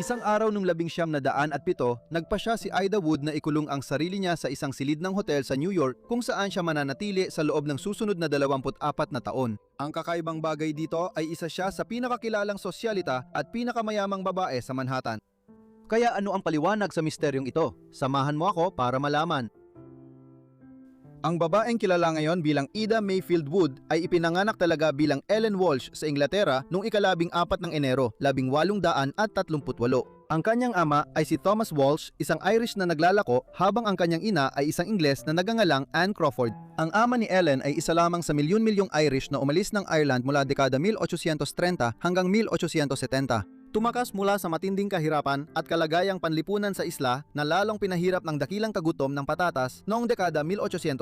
Isang araw nung 1907, nagpa siya si Ida Wood na ikulong ang sarili niya sa isang silid ng hotel sa New York kung saan siya mananatili sa loob ng susunod na 24 na taon. Ang kakaibang bagay dito ay isa siya sa pinakakilalang sosyalita at pinakamayamang babae sa Manhattan. Kaya ano ang paliwanag sa misteryong ito? Samahan mo ako para malaman. Ang babaeng kilala ngayon bilang Ida Mayfield Wood ay ipinanganak talaga bilang Ellen Walsh sa Inglaterra noong ika-14 ng Enero, 1838. Ang kanyang ama ay si Thomas Walsh, isang Irish na naglalako, habang ang kanyang ina ay isang Ingles na nagangalang Anne Crawford. Ang ama ni Ellen ay isa lamang sa milyon-milyong Irish na umalis ng Ireland mula dekada 1830 hanggang 1870. Tumakas mula sa matinding kahirapan at kalagayang panlipunan sa isla na lalong pinahirap ng dakilang kagutom ng patatas noong dekada 1840.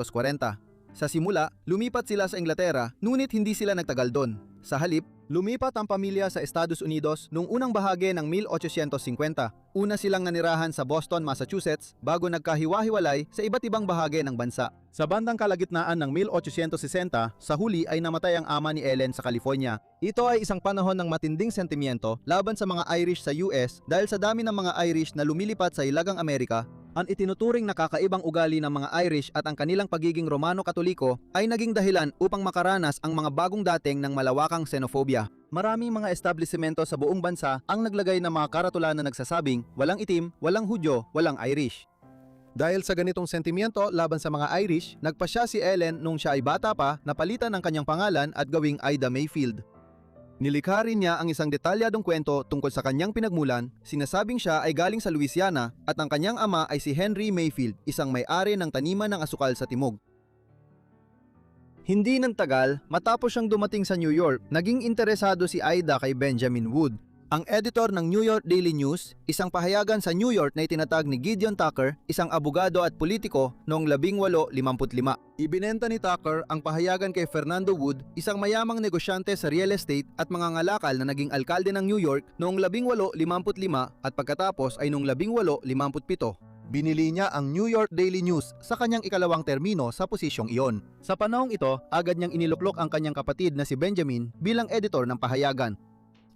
Sa simula, lumipat sila sa Inglaterra, ngunit hindi sila nagtagal doon. Sa halip, lumipat ang pamilya sa Estados Unidos noong unang bahagi ng 1850. Una silang nanirahan sa Boston, Massachusetts bago nagkahiwa-hiwalay sa iba't ibang bahagi ng bansa. Sa bandang kalagitnaan ng 1860, sa huli ay namatay ang ama ni Ellen sa California. Ito ay isang panahon ng matinding sentimiento laban sa mga Irish sa US dahil sa dami ng mga Irish na lumilipat sa Hilagang Amerika. Ang itinuturing na kakaibang ugali ng mga Irish at ang kanilang pagiging Romano-Katoliko ay naging dahilan upang makaranas ang mga bagong dating ng malawakang xenophobia. Maraming mga establishmento sa buong bansa ang naglagay ng mga karatula na nagsasabing walang itim, walang Hudyo, walang Irish. Dahil sa ganitong sentimiento laban sa mga Irish, nagpasya si Ellen nung siya ay bata pa na palitan ang kanyang pangalan at gawing Ida Mayfield. Nilikha rin niya ang isang detalyadong kwento tungkol sa kanyang pinagmulan. Sinasabing siya ay galing sa Louisiana at ang kanyang ama ay si Henry Mayfield, isang may-ari ng taniman ng asukal sa timog. Hindi nang tagal, matapos siyang dumating sa New York, naging interesado si Ida kay Benjamin Wood, ang editor ng New York Daily News, isang pahayagan sa New York na itinatag ni Gideon Tucker, isang abogado at politiko noong 1855. Ibinenta ni Tucker ang pahayagan kay Fernando Wood, isang mayamang negosyante sa real estate at mga ngalakal na naging alkalde ng New York noong 1855 at pagkatapos ay noong 1857. Binili niya ang New York Daily News sa kanyang ikalawang termino sa posisyong iyon. Sa panahong ito, agad niyang iniluklok ang kanyang kapatid na si Benjamin bilang editor ng pahayagan.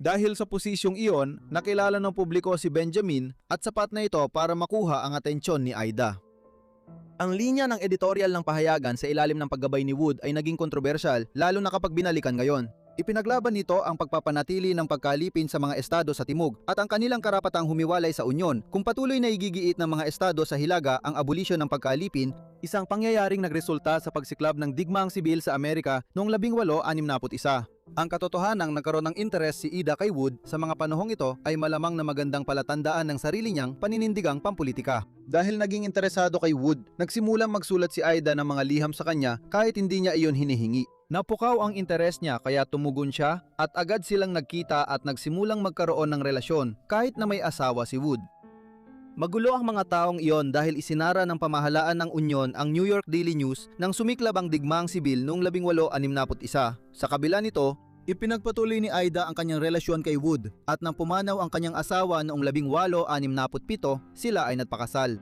Dahil sa posisyong iyon, nakilala ng publiko si Benjamin at sapat na ito para makuha ang atensyon ni Ida. Ang linya ng editorial ng pahayagan sa ilalim ng paggabay ni Wood ay naging kontrobersyal lalo na kapag binalikan ngayon. Ipinaglaban nito ang pagpapanatili ng pagkalipin sa mga estado sa timog at ang kanilang karapatang humiwalay sa unyon kung patuloy na igigiit ng mga estado sa hilaga ang abolisyon ng pagkalipin, isang pangyayaring nagresulta sa pagsiklab ng digmaang sibil sa Amerika noong 1861. Ang katotohanang nagkaroon ng interes si Ida kay Wood sa mga panahong ito ay malamang na magandang palatandaan ng sarili niyang paninindigang pampulitika. Dahil naging interesado kay Wood, nagsimulang magsulat si Ida ng mga liham sa kanya kahit hindi niya iyon hinihingi. Napukaw ang interes niya kaya tumugon siya at agad silang nagkita at nagsimulang magkaroon ng relasyon kahit na may asawa si Wood. Magulo ang mga taong iyon dahil isinara ng pamahalaan ng Unyon ang New York Daily News nang sumiklab ang digmaang sibil noong 1861. Sa kabila nito, ipinagpatuloy ni Ida ang kanyang relasyon kay Wood at nang pumanaw ang kanyang asawa noong 1867, sila ay nagpakasal.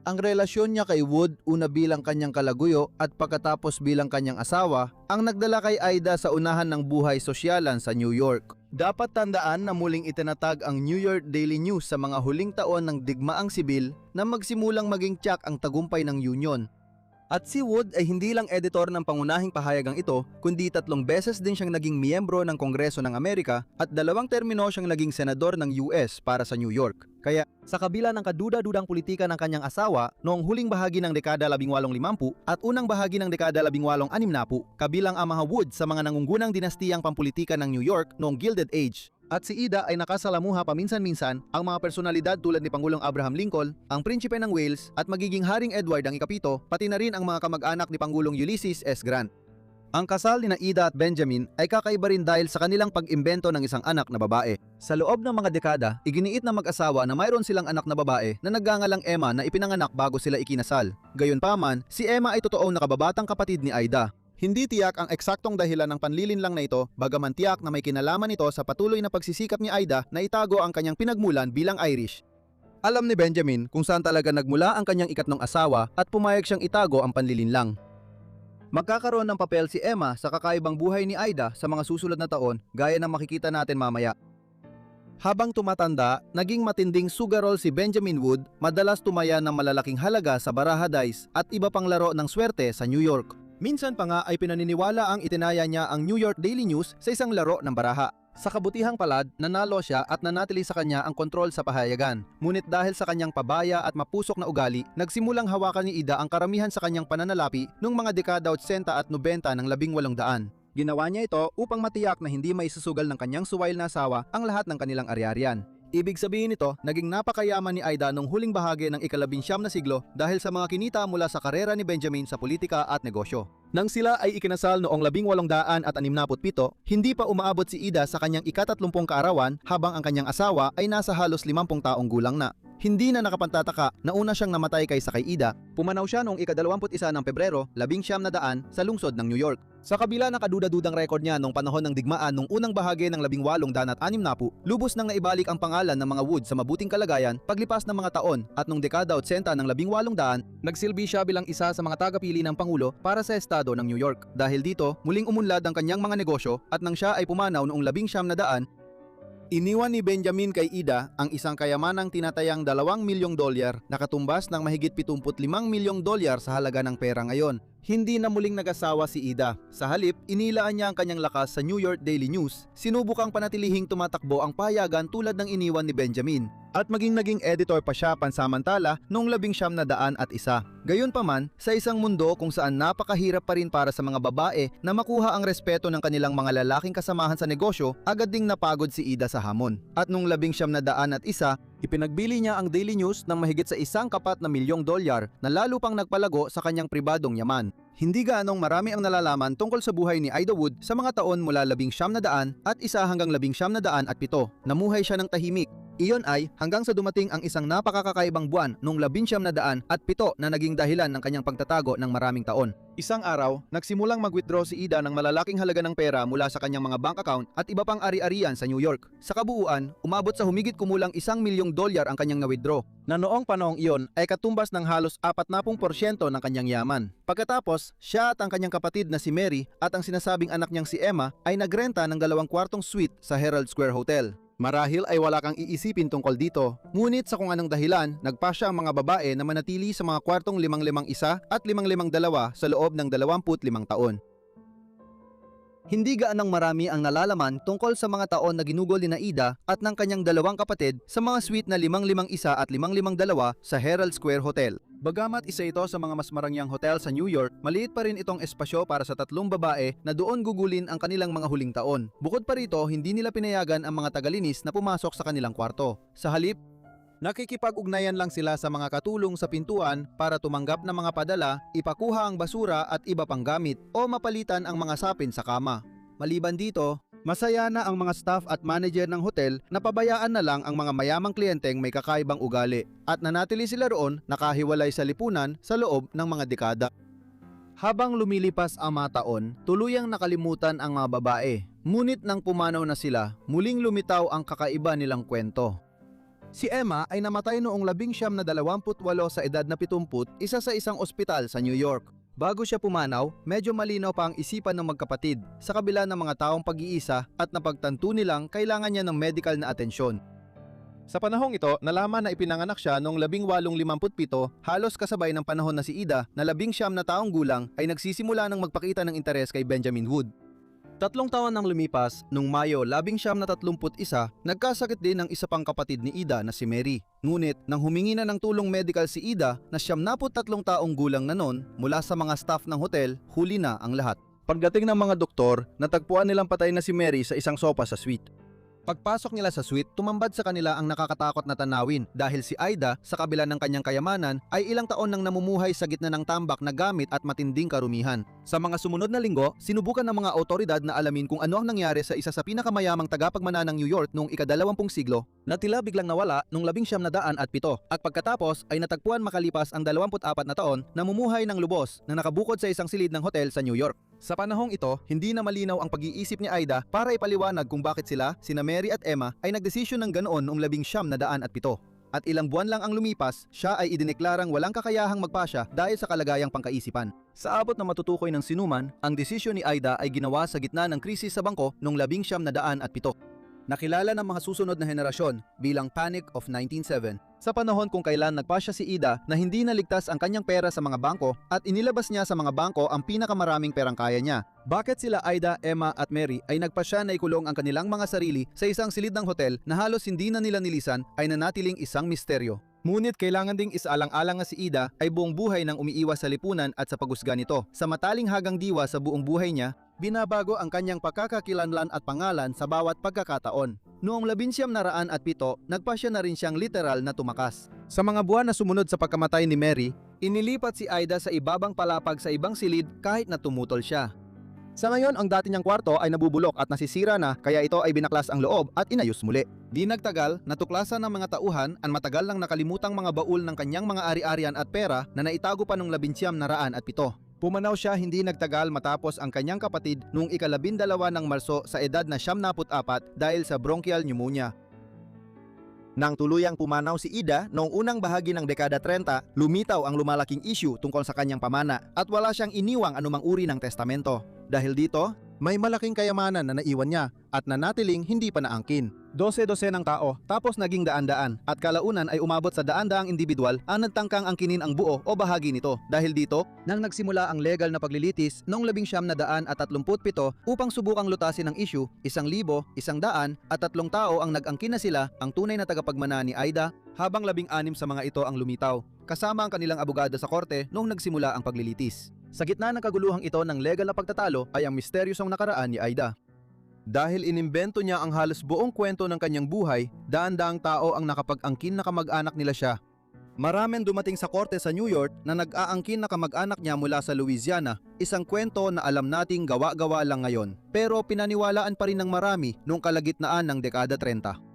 Ang relasyon niya kay Wood, una bilang kanyang kalaguyo at pagkatapos bilang kanyang asawa, ang nagdala kay Ida sa unahan ng buhay sosyalan sa New York. Dapat tandaan na muling itinatag ang New York Daily News sa mga huling taon ng digmaang sibil na magsimulang maging tiyak ang tagumpay ng Union. At si Wood ay hindi lang editor ng pangunahing pahayagang ito, kundi 3 beses din siyang naging miyembro ng Kongreso ng Amerika at 2 termino siyang naging senador ng US para sa New York. Kaya, sa kabila ng kaduda-dudang politika ng kanyang asawa noong huling bahagi ng dekada 1850 at unang bahagi ng dekada 1860, kabilang ang mga Wood sa mga nangungunang dinastiyang pampulitika ng New York noong Gilded Age. At si Ida ay nakasalamuha paminsan-minsan ang mga personalidad tulad ni Pangulong Abraham Lincoln, ang Prinsipe ng Wales at magiging Haring Edward ang ika-7, pati na rin ang mga kamag-anak ni Pangulong Ulysses S. Grant. Ang kasal ni Ida at Benjamin ay kakaiba rin dahil sa kanilang pag-imbento ng isang anak na babae. Sa loob ng mga dekada, iginiit ng mag-asawa na mayroon silang anak na babae na nagngangalang Emma na ipinanganak bago sila ikinasal. Gayunpaman, si Emma ay totoong nakababatang kapatid ni Ida. Hindi tiyak ang eksaktong dahilan ng panlilinlang na ito, bagaman tiyak na may kinalaman ito sa patuloy na pagsisikap ni Ida na itago ang kanyang pinagmulan bilang Irish. Alam ni Benjamin kung saan talaga nagmula ang kanyang ikatlong asawa at pumayag siyang itago ang panlilinlang. Magkakaroon ng papel si Emma sa kakaibang buhay ni Ida sa mga susunod na taon gaya ng makikita natin mamaya. Habang tumatanda, naging matinding sugarol si Benjamin Wood, madalas tumaya ng malalaking halaga sa baraha dice at iba pang laro ng swerte sa New York. Minsan pa nga ay pinaniniwala ang itinaya niya ang New York Daily News sa isang laro ng baraha. Sa kabutihang palad, nanalo siya at nanatili sa kanya ang kontrol sa pahayagan. Ngunit dahil sa kanyang pabaya at mapusok na ugali, nagsimulang hawakan ni Ida ang karamihan sa kanyang pananalapi noong mga dekada 80 at 90 ng 1800. Ginawa niya ito upang matiyak na hindi may susugal ng kanyang suwail na asawa ang lahat ng kanilang ari-arian. Ibig sabihin nito, naging napakayaman ni Ida noong huling bahagi ng ika-19 na siglo dahil sa mga kinita mula sa karera ni Benjamin sa politika at negosyo. Nang sila ay ikinasal noong 1867, hindi pa umaabot si Ida sa kanyang ika-30 kaarawan habang ang kanyang asawa ay nasa halos 50 taong gulang na. Hindi na nakapantataka na una siyang namatay kaysa kay Ida. Pumanaw siya noong ika-21 ng Pebrero, 1900 sa lungsod ng New York. Sa kabila ng kaduda-dudang rekord niya noong panahon ng digmaan noong unang bahagi ng 1860, lubos nang naibalik ang pangalan ng mga Wood sa mabuting kalagayan paglipas ng mga taon at noong dekada 80 ng 1800, nagsilbi siya bilang isa sa mga tagapili ng Pangulo para sa estado ng New York. Dahil dito, muling umunlad ang kanyang mga negosyo at nang siya ay pumanaw noong 1900, iniwan ni Benjamin kay Ida ang isang kayamanang tinatayang $2 milyong na katumbas ng mahigit $75 milyong sa halaga ng pera ngayon. Hindi na muling nag-asawa si Ida. Sa halip, inilaan niya ang kanyang lakas sa New York Daily News. Sinubukang panatilihing tumatakbo ang payagan tulad ng iniwan ni Benjamin. At naging editor pa siya pansamantala noong 1901. Gayunpaman, sa isang mundo kung saan napakahirap pa rin para sa mga babae na makuha ang respeto ng kanilang mga lalaking kasamahan sa negosyo, agad ding napagod si Ida sa hamon. At noong 1901, ipinagbili niya ang Daily News ng mahigit sa $1.4 milyong na lalo pang nagpalago sa kanyang pribadong yaman. Hindi gaanong marami ang nalalaman tungkol sa buhay ni Ida Wood sa mga taon mula 1900 at 1 hanggang 1907. Namuhay siya ng tahimik. Iyon ay hanggang sa dumating ang isang napakakakaibang buwan noong 1907 na naging dahilan ng kanyang pagtatago ng maraming taon. Isang araw, nagsimulang mag-withdraw si Ida ng malalaking halaga ng pera mula sa kanyang mga bank account at iba pang ari-arian sa New York. Sa kabuuan, umabot sa humigit kumulang $1 milyong ang kanyang na-withdraw, na noong panahong iyon ay katumbas ng halos 40% ng kanyang yaman. Pagkatapos, siya at ang kanyang kapatid na si Mary at ang sinasabing anak niyang si Emma ay nagrenta ng 2 kwartong suite sa Herald Square Hotel. Marahil ay wala kang iisipin tungkol dito, ngunit sa kung anong dahilan, nagpasya ang mga babae na manatili sa mga kwartong 551 at 552 sa loob ng 25 taon. Hindi gaanong marami ang nalalaman tungkol sa mga taon na ginugol ni Ida at ng kanyang 2 kapatid sa mga suite na 551 at 552 sa Herald Square Hotel. Bagamat isa ito sa mga mas marangyang hotel sa New York, maliit pa rin itong espasyo para sa 3 babae na doon gugulin ang kanilang mga huling taon. Bukod pa rito, hindi nila pinayagan ang mga tagalinis na pumasok sa kanilang kwarto. Sa halip, nakikipag-ugnayan lang sila sa mga katulong sa pintuan para tumanggap ng mga padala, ipakuha ang basura at iba pang gamit o mapalitan ang mga sapin sa kama. Maliban dito, masaya na ang mga staff at manager ng hotel na pabayaan na lang ang mga mayamang kliyenteng may kakaibang ugali at nanatili sila roon nakahiwalay sa lipunan sa loob ng mga dekada. Habang lumilipas ang mga taon, tuluyang nakalimutan ang mga babae. Ngunit nang pumanaw na sila, muling lumitaw ang kakaiba nilang kwento. Si Emma ay namatay noong 1928 sa edad na 70, isa sa isang ospital sa New York. Bago siya pumanaw, medyo malinaw pa ang isipan ng magkapatid sa kabila ng mga taong pag-iisa at napagtanto nilang kailangan niya ng medical na atensyon. Sa panahong ito, nalaman na ipinanganak siya noong 1857, halos kasabay ng panahon na si Ida na 19 na taong gulang ay nagsisimula ng magpakita ng interes kay Benjamin Wood. 3 taon nang lumipas, noong Mayo 1931, nagkasakit din ang isa pang kapatid ni Ida na si Mary. Ngunit nang humingi na ng tulong medical si Ida na 73 taong gulang na noon mula sa mga staff ng hotel, huli na ang lahat. Pagdating ng mga doktor, natagpuan nilang patay na si Mary sa isang sofa sa suite. Pagpasok nila sa suite, tumambad sa kanila ang nakakatakot na tanawin dahil si Ida, sa kabila ng kanyang kayamanan, ay ilang taon nang namumuhay sa gitna ng tambak na gamit at matinding karumihan. Sa mga sumunod na linggo, sinubukan ng mga otoridad na alamin kung ano ang nangyari sa isa sa pinakamayamang tagapagmana ng New York noong ika-20 siglo na tila biglang nawala noong 1907 at pagkatapos ay natagpuan makalipas ang 24 na taon namumuhay ng lubos na nakabukod sa isang silid ng hotel sa New York. Sa panahong ito, hindi na malinaw ang pag-iisip ni Ida para ipaliwanag kung bakit sina Mary at Emma ay nagdesisyon ng ganoon noong 1907. At ilang buwan lang ang lumipas, siya ay idineklarang walang kakayahang magpasya dahil sa kalagayang pangkaisipan. Sa abot na matutukoy ng sinuman, ang desisyon ni Ida ay ginawa sa gitna ng krisis sa bangko noong 1907. nakilala ng mga susunod na henerasyon bilang Panic of 1907. Sa panahon kung kailan nagpasya si Ida na hindi naligtas ang kanyang pera sa mga bangko at inilabas niya sa mga bangko ang pinakamaraming perang kaya niya. Bakit sila Ida, Emma at Mary ay nagpasya na ikulong ang kanilang mga sarili sa isang silid ng hotel na halos hindi na nila nilisan ay nanatiling isang misteryo. Ngunit kailangan ding isaalang-alang nga si Ida ay buong buhay nang umiiwas sa lipunan at sa pagusga nito. Sa mataling hagang diwa sa buong buhay niya, binabago ang kanyang pagkakakilanlan at pangalan sa bawat pagkakataon. Noong 1907, nagpasya na rin siyang literal na tumakas. Sa mga buwan na sumunod sa pagkamatay ni Mary, inilipat si Ida sa ibabang palapag sa ibang silid kahit na tumutol siya. Sa ngayon, ang dati niyang kwarto ay nabubulok at nasisira na kaya ito ay binaklas ang loob at inayos muli. Di nagtagal, natuklasan ng mga tauhan ang matagal nang nakalimutang mga baul ng kanyang mga ari-arian at pera na naitago pa noong 1907. Pumanaw siya hindi nagtagal matapos ang kanyang kapatid noong ika-12 ng Marso sa edad na 74 dahil sa bronchial pneumonia. Nang tuluyang pumanaw si Ida noong unang bahagi ng dekada 30, lumitaw ang lumalaking issue tungkol sa kanyang pamana at wala siyang iniwang anumang uri ng testamento. Dahil dito, may malaking kayamanan na naiwan niya at nanatiling hindi pa naangkin. 12 ng tao tapos naging daan-daan at kalaunan ay umabot sa daan-daang individual ang nagtangkang angkinin ang buo o bahagi nito. Dahil dito, nang nagsimula ang legal na paglilitis noong 1937 upang subukang lutasin ang issue, 1,000, 100 at 3 tao ang nag-angkin na sila ang tunay na tagapagmana ni Ida habang 16 sa mga ito ang lumitaw, kasama ang kanilang abogado sa korte noong nagsimula ang paglilitis. Sa gitna ng kaguluhang ito ng legal na pagtatalo ay ang misteryosong nakaraan ni Ida. Dahil inimbento niya ang halos buong kwento ng kanyang buhay, daan-daang tao ang nakapag-angkin na kamag-anak nila siya. Maraming dumating sa korte sa New York na nag-aangkin na kamag-anak niya mula sa Louisiana, isang kwento na alam nating gawa-gawa lang ngayon, pero pinaniwalaan pa rin ng marami noong kalagitnaan ng dekada 30.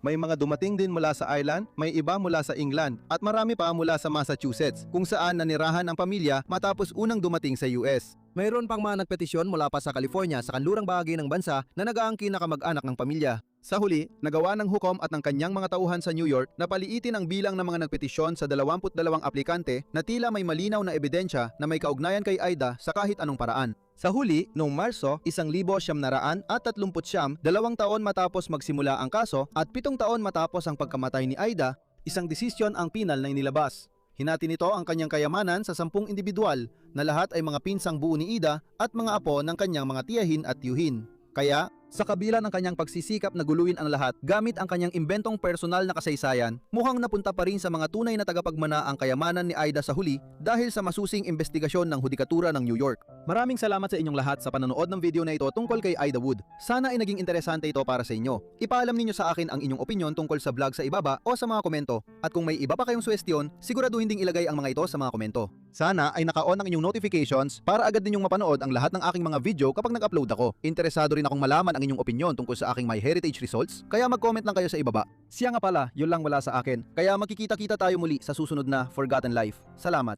May mga dumating din mula sa Ireland, may iba mula sa England, at marami pa mula sa Massachusetts, kung saan nanirahan ang pamilya matapos unang dumating sa US. Mayroon pang mga nagpetisyon mula pa sa California sa kanlurang bahagi ng bansa na nag-aangkin na kamag-anak ng pamilya. Sa huli, nagawa ng hukom at ng kanyang mga tauhan sa New York na paliitin ang bilang ng mga nagpetisyon sa 22 aplikante na tila may malinaw na ebidensya na may kaugnayan kay Ida sa kahit anong paraan. Sa huli, noong Marso, 1,939, 2 taon matapos magsimula ang kaso at 7 taon matapos ang pagkamatay ni Ida, isang desisyon ang pinal na inilabas. Hinati nito ang kanyang kayamanan sa 10 individual na lahat ay mga pinsang buo ni Ida at mga apo ng kanyang mga tiyahin at tiyuhin. Kaya, sa kabila ng kanyang pagsisikap na guluhin ang lahat gamit ang kanyang imbentong personal na kasaysayan, mukhang napunta pa rin sa mga tunay na tagapagmana ang kayamanan ni Ida sa huli dahil sa masusing investigasyon ng Hudikatura ng New York. Maraming salamat sa inyong lahat sa panonood ng video na ito tungkol kay Ida Wood. Sana ay naging interesante ito para sa inyo. Ipaalam ninyo sa akin ang inyong opinyon tungkol sa vlog sa ibaba o sa mga komento. At kung may iba pa kayong suwestyon, siguraduhin ding ilagay ang mga ito sa mga komento. Sana ay naka-on ang inyong notifications para agad ninyong mapanood ang lahat ng aking mga video kapag nag-upload ako. Interesado rin akong malaman ang inyong opinyon tungkol sa aking MyHeritage results, kaya mag-comment lang kayo sa ibaba. Siya nga pala, yun lang wala sa akin. Kaya magkikita-kita tayo muli sa susunod na Forgotten Life. Salamat!